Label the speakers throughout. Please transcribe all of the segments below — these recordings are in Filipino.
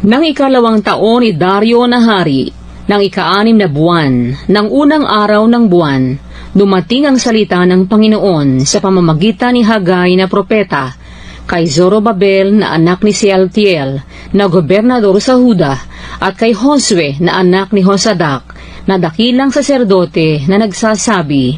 Speaker 1: Nang ikalawang taon ni Dario na hari, ng ika-6 na buwan, ng unang araw ng buwan, dumating ang salita ng Panginoon sa pamamagitan ni Hagai na propeta, kay Zorobabel na anak ni Sealtiel, na gobernador sa Huda, at kay Josue na anak ni Josadak, na dakilang saserdote na nagsasabi,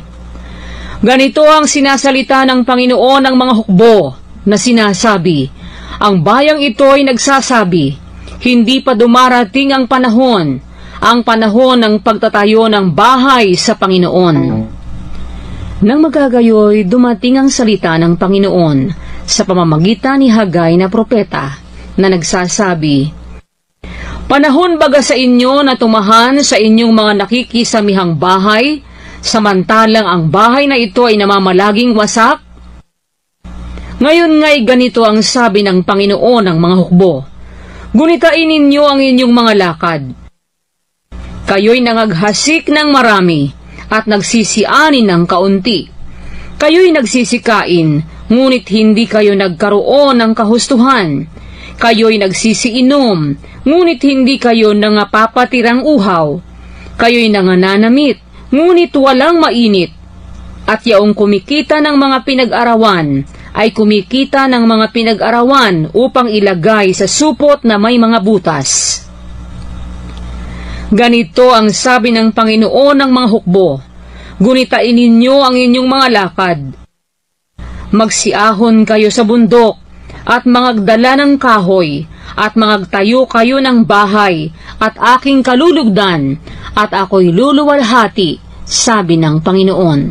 Speaker 1: "Ganito ang sinasalita ng Panginoon ng mga hukbo, na sinasabi, ang bayang ito ay nagsasabi, hindi pa dumarating ang panahon ng pagtatayo ng bahay sa Panginoon." Nang magagayoy, dumating ang salita ng Panginoon sa pamamagitan ni Hagai na propeta, na nagsasabi, "Panahon baga sa inyo na tumahan sa inyong mga nakikisamihang bahay, samantalang ang bahay na ito ay namamalaging wasak? Ngayon nga'y ganito ang sabi ng Panginoon ng mga hukbo, gunitain ninyo ang inyong mga lakad. Kayo'y nangaghasik ng marami at nagsisianin ng kaunti. Kayo'y nagsisikain, ngunit hindi kayo nagkaroon ng kahustuhan. Kayo'y nagsisiinom, ngunit hindi kayo nangapapatirang uhaw. Kayo'y nangananamit, ngunit walang mainit. At yaong kumikita ng mga pinag-arawan, ay kumikita ng mga pinag-arawan upang ilagay sa supot na may mga butas. Ganito ang sabi ng Panginoon ng mga hukbo, gunitain ninyo ang inyong mga lakad. Magsiahon kayo sa bundok, at mangagdala ng kahoy, at mangagtayo kayo ng bahay, at aking kalulugdan, at ako'y luluwalhati, sabi ng Panginoon.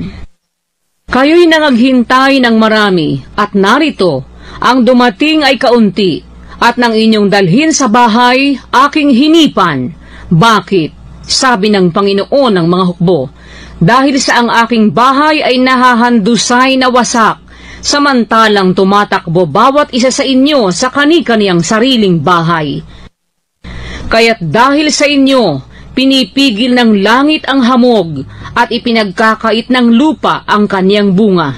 Speaker 1: Kayo'y nangaghintay ng marami, at narito, ang dumating ay kaunti, at nang inyong dalhin sa bahay, aking hinipan. Bakit? Sabi ng Panginoon ng mga hukbo, dahil sa ang aking bahay ay nahahandusay na wasak, samantalang tumatakbo bawat isa sa inyo sa kani-kaniyang sariling bahay. Kaya't dahil sa inyo, pinipigil ng langit ang hamog, at ipinagkakait ng lupa ang kaniyang bunga.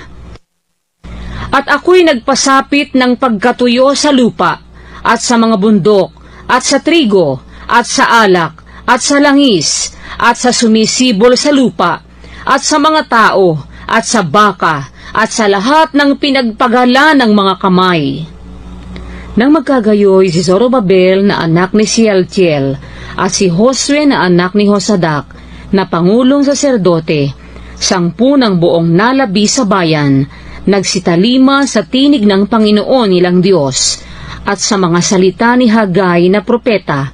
Speaker 1: At ako'y nagpasapit ng pagkatuyo sa lupa, at sa mga bundok, at sa trigo, at sa alak, at sa langis, at sa sumisibol sa lupa, at sa mga tao, at sa baka, at sa lahat ng pinagpagala ng mga kamay. Nang magkagayoy, si Zorobabel na anak ni Sealtiel, at si Josue na anak ni Josadak, na pangulong saserdote, 10 ng buong nalabi sa bayan, nagsitalima sa tinig ng Panginoon nilang Diyos, at sa mga salita ni Hagai na propeta,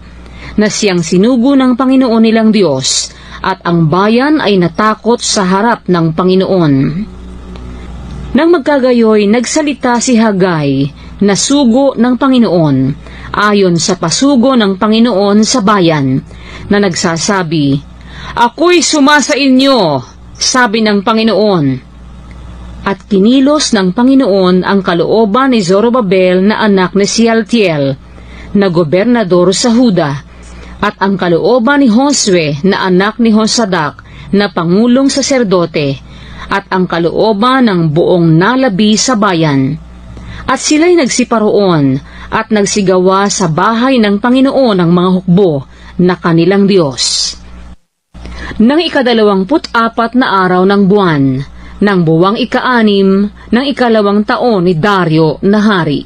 Speaker 1: na siyang sinugo ng Panginoon nilang Diyos, at ang bayan ay natakot sa harap ng Panginoon. Nang magkagayoy, nagsalita si Hagai, na sugo ng Panginoon, ayon sa pasugo ng Panginoon sa bayan, na nagsasabi, ako'y sumasa inyo, sabi ng Panginoon. At kinilos ng Panginoon ang kalooban ni Zorobabel na anak ni Sealtiel, na gobernador sa Huda, at ang kalooban ni Josue na anak ni Josadak, na pangulong saserdote, at ang kalooban ng buong nalabi sa bayan. At sila'y nagsiparoon at nagsigawa sa bahay ng Panginoon ng mga hukbo na kanilang Diyos. Nang 24 na araw ng buwan, ng buwang ika-6 ng 2 taon ni Dario na hari.